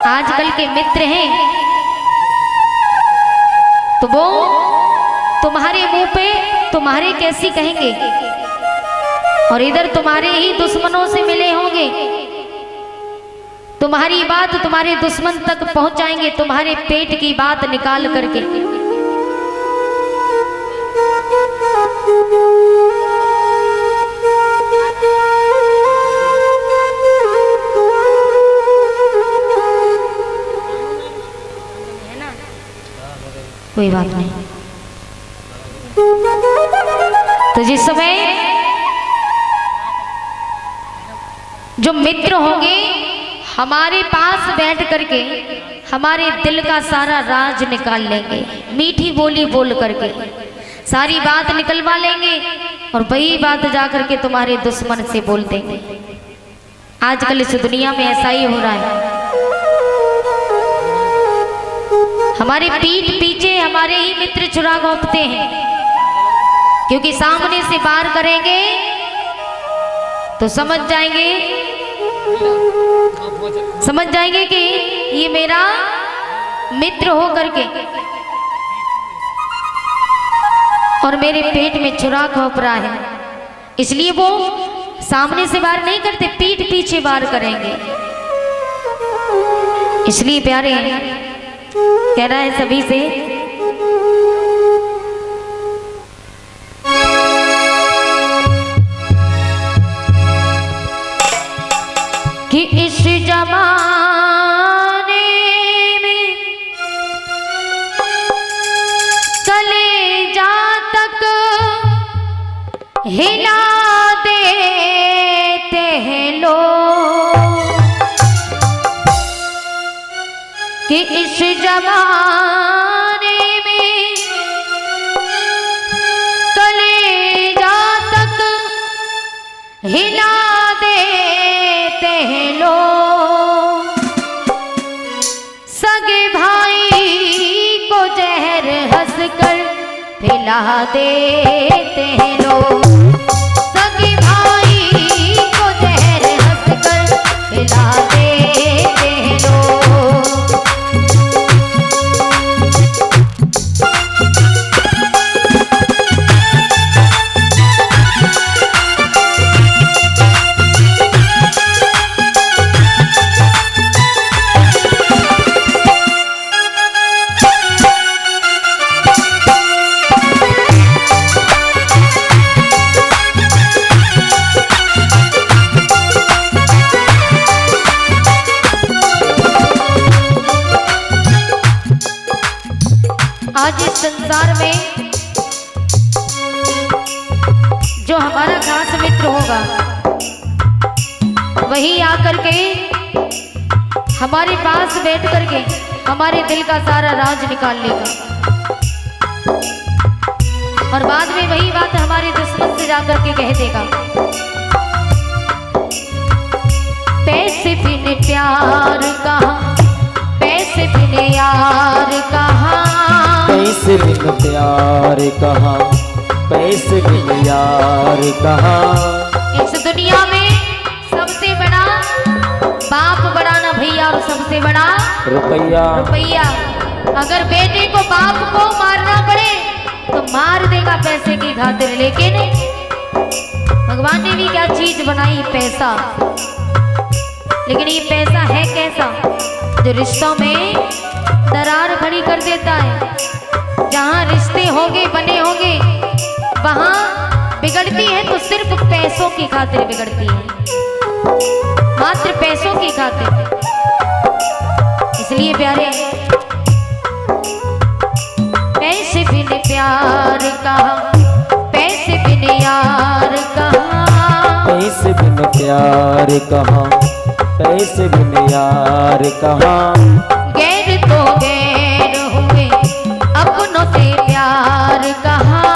आजकल के मित्र हैं तो वो तुम्हारे मुंह पे तुम्हारे कैसी कहेंगे, और इधर तुम्हारे ही दुश्मनों से मिले होंगे। तुम्हारी बात तुम्हारे दुश्मन तक पहुंचाएंगे, तुम्हारे पेट की बात निकाल करके। कोई बात नहीं। तो जिस समय जो मित्र होंगे हमारे पास बैठ करके हमारे दिल का सारा राज निकाल लेंगे, मीठी बोली बोल करके सारी बात निकलवा लेंगे, और वही बात जा करके तुम्हारे दुश्मन से बोल देंगे। आजकल इस दुनिया में ऐसा ही हो रहा है। हमारे पीठ पीछे हमारे ही मित्र चुरा घोंपते हैं, क्योंकि सामने से वार करेंगे तो समझ जाएंगे कि ये मेरा मित्र हो करके, और मेरे पेट में चुरा घोंप रहा है। इसलिए वो सामने से वार नहीं करते, पीठ पीछे वार करेंगे। इसलिए प्यारे कह रहा है सभी से, कि इस जमाने में कलेजा तक हिला देते हैं लोग, कि इस जमाने में कलेजा तक हिला देते हैं लोग, सगे भाई को जहर हंसकर पिला देते हैं लोग, सगे भाई को जहर हंसकर पिला देते हैं लोग। आज इस संसार में जो हमारा खास मित्र होगा वही आकर के हमारे पास बैठ करके हमारे दिल का सारा राज निकाल लेगा, और बाद में वही बात हमारे दुश्मन से जाकर के कह देगा। पैसे बिन प्यार कहाँ, पैसे बिन यार कहाँ, पैसे बिन प्यार कहाँ, पैसे बिन यार कहाँ। इस दुनिया में सबसे बड़ा बाप बड़ा ना भैया, और सबसे बड़ा रुपया। रुपया। अगर बेटे को बाप को मारना पड़े तो मार देगा पैसे की खातिर, लेकिन भगवान ने भी क्या चीज बनाई, पैसा। लेकिन ये पैसा है कैसा, जो रिश्तों में दरार खड़ी कर देता है। जहाँ रिश्ते होंगे बने होंगे वहाँ बिगड़ती है तो सिर्फ पैसों की खातिर बिगड़ती है, मात्र पैसों की खातिर। इसलिए प्यारे पैसे बिन प्यार कहाँ, पैसे बिन यार कहाँ, पैसे बिन प्यार कहाँ, पैसे बिन यार कहाँ। गैर तो गैर हुए अपनों से प्यार कहाँ,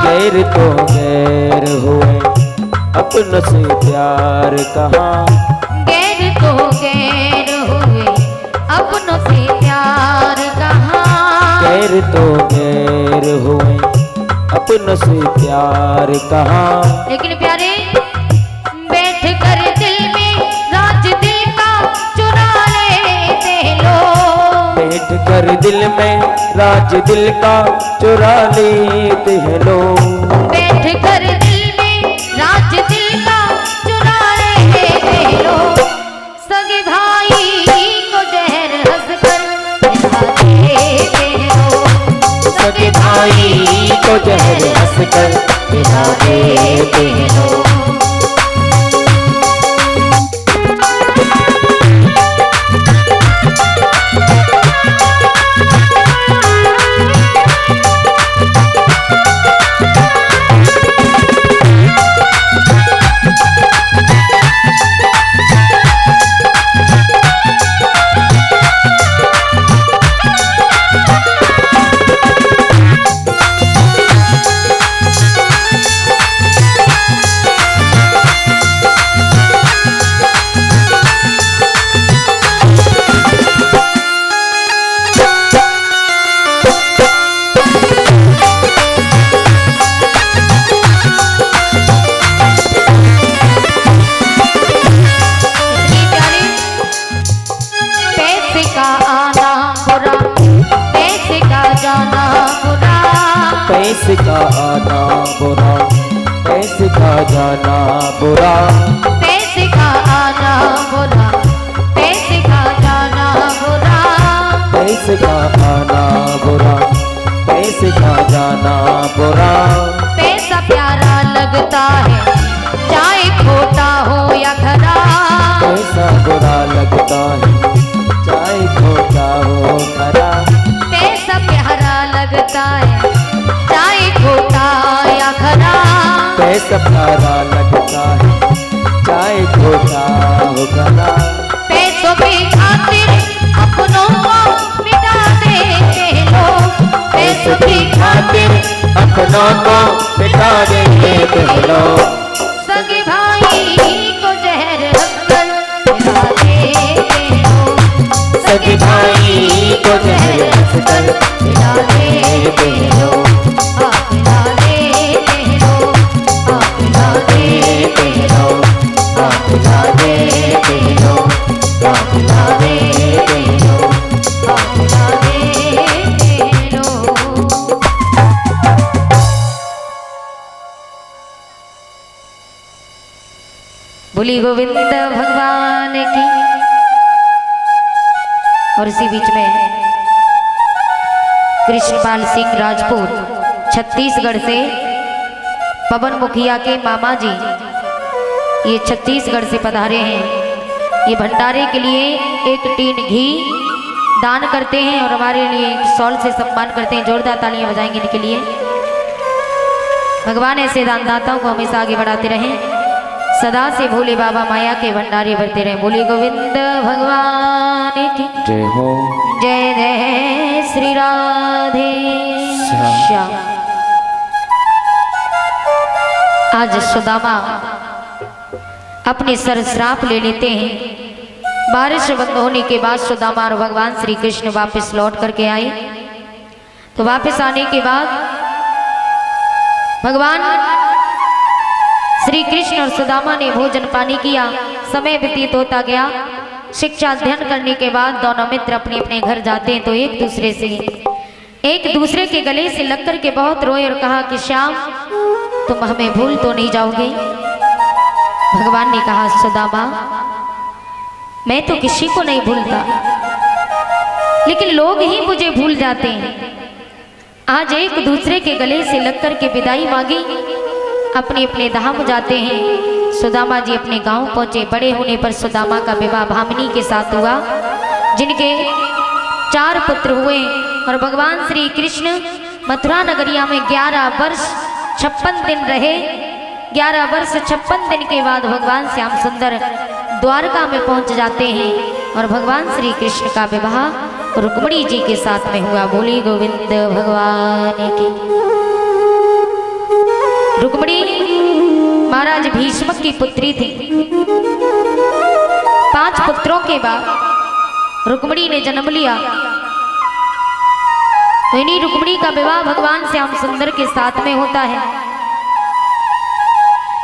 गैर तो गैर हुए अपनों से प्यार कहाँ, गैर तो गैर हुए अपनों से प्यार कहाँ, गैर तो गैर हुए अपनों से प्यार कहाँ। लेकिन प्यारे बैठ कर दिल में राज दिल का चुरा लेते कर दिल में राज दिल का चुरा लेते हैं लोग। बैठ कर दिल में राज दिल का चुरा लेते लोग। सगे भाई को जहर हंस कर खिला देते लोग। सगे भाई को जहर हंस कर खिला देते हैं लोग। पैसे का आना बुरा, पैसे का जाना बुरा। पैसे का आना बुरा, पैसे का जाना बुरा। पैसे का आना बुरा, पैसे का जाना बुरा। पैसा प्यारा लगता है चाहे खोटा हो या खरा। पैसा बुरा लगता है चाहे खोटा हो खरा। पैसा प्यारा लगता है चाहे खोटा या खरा। पैसा प्यारा लगता है चाहे खोटा हो खरा। पैसों की खातिर अपनों को मिटा देते लोग। पैसों की खातिर अपनों को मिटा देते लोग। सगे भाई को जहर हंसकर खिला देते लोग। सगे भाई को जहर हंसकर खिला देते लोग। खिला देते लोग, खिला देते लोग, खिला देते लोग, खिला देते लोग, खिला देते लोग। बोली गोविंद भगवान की। और इसी बीच में कृष्णपाल सिंह राजपूत छत्तीसगढ़ से पवन मुखिया के मामा जी ये छत्तीसगढ़ से पधारे हैं। ये भंडारे के लिए एक टीन घी दान करते हैं और हमारे लिए एक शॉल से सम्मान करते हैं। जोरदार तालियां बजाएंगे इनके लिए। भगवान ऐसे दानदाताओं को हमेशा आगे बढ़ाते रहें। सदा से भोले बाबा माया के भंडारे भरते रहें। बोले गोविंद भगवान की जय हो। जय जय श्री राधे श्याम। आज सुदामा अपने सर श्राप ले लेते हैं। बारिश बंद होने के बाद सुदामा और भगवान श्री कृष्ण वापस लौट करके आए। तो वापस आने के बाद भगवान श्री कृष्ण और सुदामा ने भोजन पानी किया। समय व्यतीत होता गया। शिक्षा अध्ययन करने के बाद दोनों मित्र अपने अपने घर जाते हैं। तो एक दूसरे के गले से लग कर के बहुत रोए और कहा कि श्याम तुम हमें भूल तो नहीं जाओगे। भगवान ने कहा सुदामा मैं तो किसी को नहीं भूलता, लेकिन लोग ही मुझे भूल जाते हैं। आज एक दूसरे के गले से लग कर के विदाई मांगी, अपने अपने धाम जाते हैं। सुदामा जी अपने गांव पहुंचे। बड़े होने पर सुदामा का विवाह भामिनी के साथ हुआ, जिनके 4 पुत्र हुए। और भगवान श्री कृष्ण मथुरा नगरिया में 11 वर्ष 56 दिन रहे। 11 वर्ष 56 दिन के बाद भगवान श्याम सुंदर द्वारका में पहुंच जाते हैं और भगवान श्री कृष्ण का विवाह रुक्मिणी जी के साथ में हुआ। बोली गोविंद भगवान की। रुक्मिणी महाराज भीष्म की पुत्री थी। 5 पुत्रों के बाद रुक्मिणी ने जन्म लिया। तो इन्हीं रुक्मिणी का विवाह भगवान श्याम सुंदर के साथ में होता है।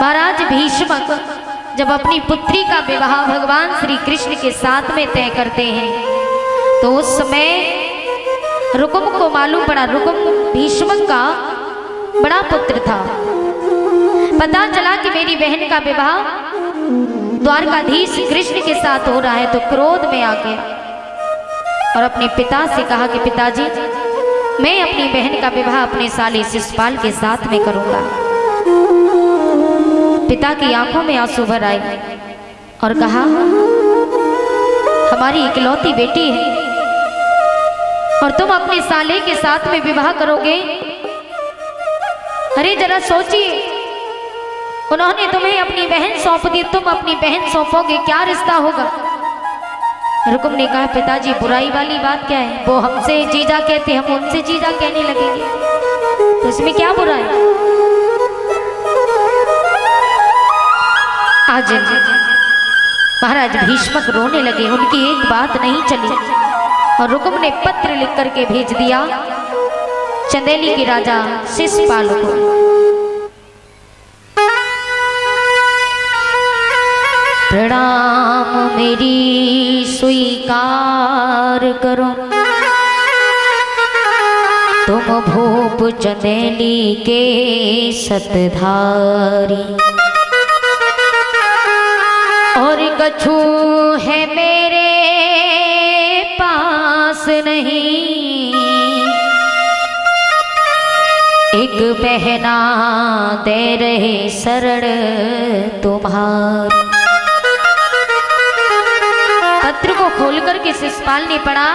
महाराज भीष्म जब अपनी पुत्री का विवाह भगवान श्री कृष्ण के साथ में तय करते हैं, तो उस समय रुकुम को मालूम पड़ा रुकुम भीष्मक का बड़ा पुत्र था। पता चला कि मेरी बहन का विवाह द्वारकाधीश कृष्ण के साथ हो रहा है, तो क्रोध में आ गया और अपने पिता से कहा कि पिताजी, मैं अपनी बहन का विवाह अपने साले शिशुपाल के साथ में करूंगा। पिता की आंखों में आंसू भर आए और कहा, हमारी इकलौती बेटी है और तुम अपने साले के साथ में विवाह करोगे? अरे जरा सोचिए, उन्होंने तुम्हें अपनी बहन सौंप दी, तुम अपनी बहन सौंपोगे, क्या रिश्ता होगा? रुकुम ने कहा, पिताजी बुराई वाली बात क्या है? वो हमसे जीजा कहते, हम उनसे जीजा कहने लगेंगे, तो इसमें क्या बुरा है? आज महाराज भीष्मक रोने लगे, उनकी एक बात नहीं चली और रुकुम ने पत्र लिख करके भेज दिया चंदेली के राजा शिशुपाल को। प्रणाम मेरी स्वीकार करो, तुम भूप चंदेली के सतधारी, और कछु है मेरे पास नहीं, एक बहना दे रहे शरण तुम्हारी। पत्र को खोलकर के शिशुपाल ने पढ़ा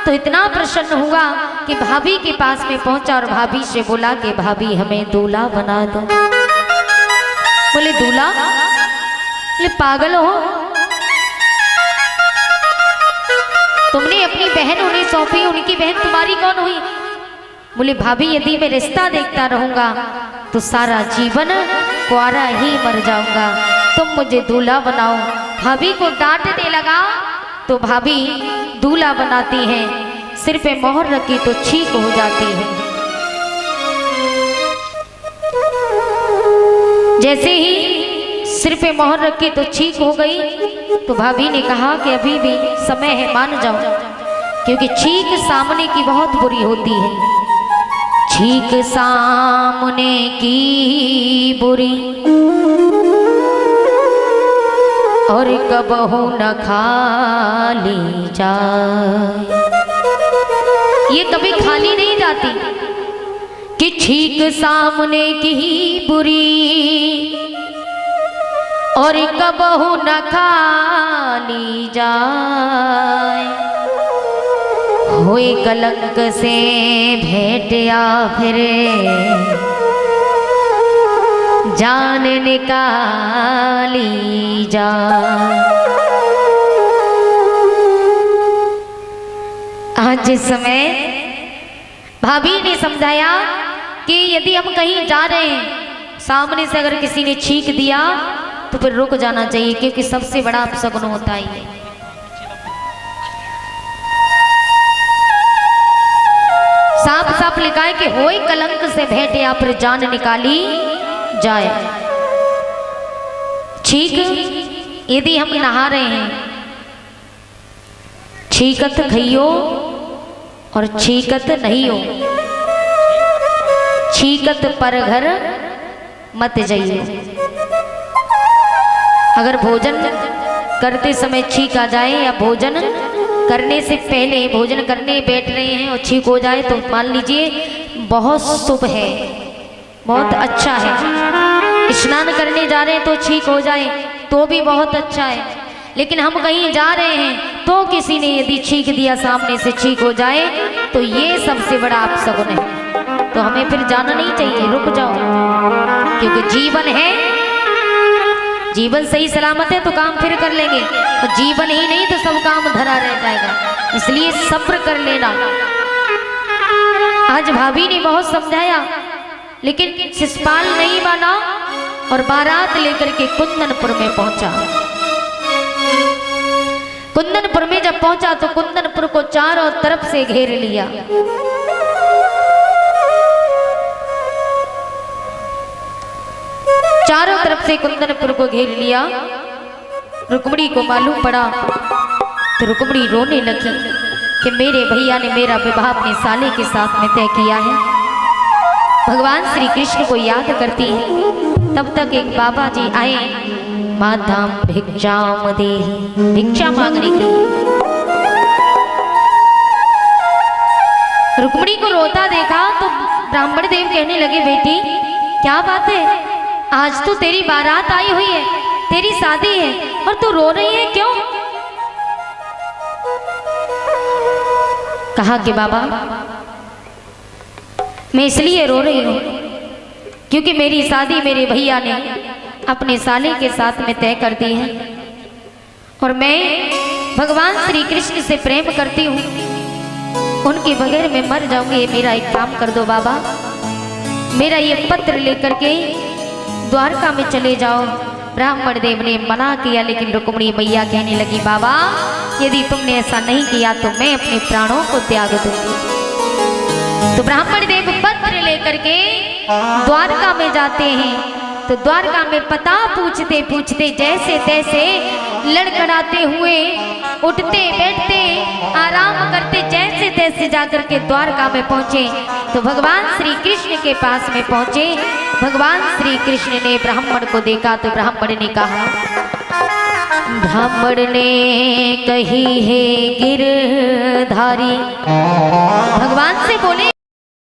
तो इतना प्रसन्न हुआ कि भाभी के पास में पहुंचा और भाभी से बोला कि भाभी हमें दूल्हा बना दो। बोले दूल्हा? बोले पागल हो, तुमने अपनी बहन उन्हें सौंपी, उनकी बहन तुम्हारी कौन हुई? बोले भाभी, यदि मैं रिश्ता देखता रहूंगा तो सारा जीवन कुंवारा ही मर जाऊंगा, तुम मुझे दूल्हा बनाओ। भाभी को डांटने लगा तो भाभी दूल्हा बनाती हैं, सिर पे मोहर रखी तो छींक हो जाती है। जैसे ही सिर पे मोहर रखी तो छींक हो गई, तो भाभी ने कहा कि अभी भी समय है, मान जाओ, क्योंकि छींक सामने की बहुत बुरी होती है। छींक सामने की बुरी और कबहू न खाली जाए, ये कभी खाली नहीं जाती कि छींक सामने की बुरी और कबहू न खाली जाए। होए कलंक से भेंट या फिर जान निकाली जाए। आज इस समय भाभी ने समझाया कि यदि हम कहीं जा रहे हैं, सामने से अगर किसी ने छींक दिया तो फिर रुक जाना चाहिए, क्योंकि सबसे बड़ा अपशगुन होता है। साफ साफ लिखा है कि होए कलंक से भेंट या फिर जान निकाली जाए। छींक यदि हम नहा रहे हैं, छींकत खइयो और छींकत नहीं हो, छींकत पर घर मत जाइए। अगर भोजन करते समय छींक आ जाए या भोजन करने से पहले भोजन करने बैठ रहे हैं और छींक हो जाए तो मान लीजिए बहुत शुभ है, बहुत अच्छा है। स्नान करने जा रहे हैं तो छींक हो जाए तो भी बहुत अच्छा है, लेकिन हम कहीं जा रहे हैं तो किसी ने यदि छींक दिया, सामने से छींक हो जाए तो ये सबसे बड़ा अपशगुन है। तो हमें फिर जाना नहीं चाहिए, रुक जाओ, क्योंकि जीवन है, जीवन सही सलामत है तो काम फिर कर लेंगे, और जीवन ही नहीं तो सब काम धरा रह जाएगा, इसलिए सब्र कर लेना। आज भाभी ने बहुत समझाया, लेकिन शिशुपाल नहीं माना और बारात लेकर के कुंदनपुर में पहुंचा। कुंदनपुर में जब पहुंचा तो कुंदनपुर को चारों तरफ से घेर लिया। चारों तरफ से कुंदनपुर को घेर लिया। रुक्मिणी को मालूम पड़ा तो रुक्मिणी रोने लगी कि मेरे भैया ने मेरा विवाह अपने साले के साथ में तय किया है। भगवान श्री कृष्ण को याद करती है। तब तक एक बाबा जी आए, माताम भिक्षाम देहि, भिक्षा मांगने के लिए। रुक्मिणी को रोता देखा तो ब्राह्मण देव कहने लगे, बेटी क्या बात है, आज तो तेरी बारात आई हुई है, तेरी शादी है और तू रो रही है क्यों? कहा कि बाबा मैं इसलिए रो रही हूं क्योंकि मेरी शादी मेरे भैया ने अपने साले के साथ में तय कर दी है और मैं भगवान श्री कृष्ण से प्रेम करती हूँ, उनके बगैर मैं मर जाऊंगी। मेरा एक काम कर दो बाबा, मेरा ये पत्र लेकर के द्वारका में चले जाओ। ब्राह्मण देव ने मना किया, लेकिन रुक्मिणी मैया कहने लगी, बाबा यदि तुमने ऐसा नहीं किया तो मैं अपने प्राणों को त्याग दूंगी। तो ब्राह्मण देव पत्र लेकर के द्वारका में जाते हैं। तो द्वारका में पता पूछते पूछते जैसे तैसे लड़खड़ाते हुए उठते बैठते आराम करते जैसे तैसे जाकर के द्वारका में पहुंचे। तो भगवान श्री कृष्ण के पास में पहुंचे। भगवान श्री कृष्ण ने ब्राह्मण को देखा तो ब्राह्मण ने कहा, ब्राह्मण ने कही है गिरधारी। भगवान से बोले,